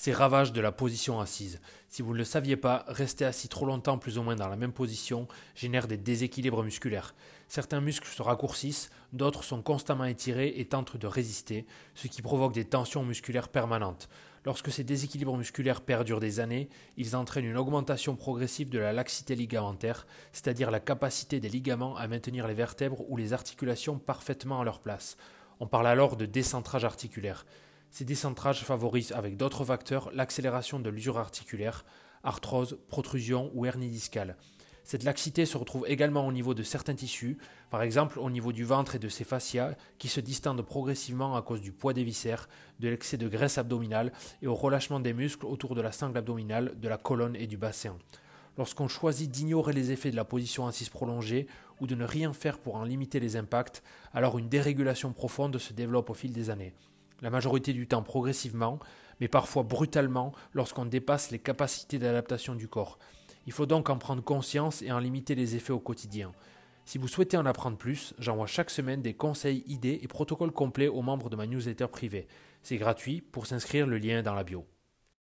ces ravages de la position assise. Si vous ne le saviez pas, rester assis trop longtemps plus ou moins dans la même position génère des déséquilibres musculaires. Certains muscles se raccourcissent, d'autres sont constamment étirés et tentent de résister, ce qui provoque des tensions musculaires permanentes. Lorsque ces déséquilibres musculaires perdurent des années, ils entraînent une augmentation progressive de la laxité ligamentaire, c'est-à-dire la capacité des ligaments à maintenir les vertèbres ou les articulations parfaitement à leur place. On parle alors de décentrage articulaire. Ces décentrages favorisent avec d'autres facteurs l'accélération de l'usure articulaire, arthrose, protrusion ou hernie discale. Cette laxité se retrouve également au niveau de certains tissus, par exemple au niveau du ventre et de ses fascias, qui se distendent progressivement à cause du poids des viscères, de l'excès de graisse abdominale et au relâchement des muscles autour de la sangle abdominale, de la colonne et du bassin. Lorsqu'on choisit d'ignorer les effets de la position assise prolongée ou de ne rien faire pour en limiter les impacts, alors une dérégulation profonde se développe au fil des années. La majorité du temps progressivement, mais parfois brutalement lorsqu'on dépasse les capacités d'adaptation du corps. Il faut donc en prendre conscience et en limiter les effets au quotidien. Si vous souhaitez en apprendre plus, j'envoie chaque semaine des conseils, idées et protocoles complets aux membres de ma newsletter privée. C'est gratuit, pour s'inscrire, le lien est dans la bio.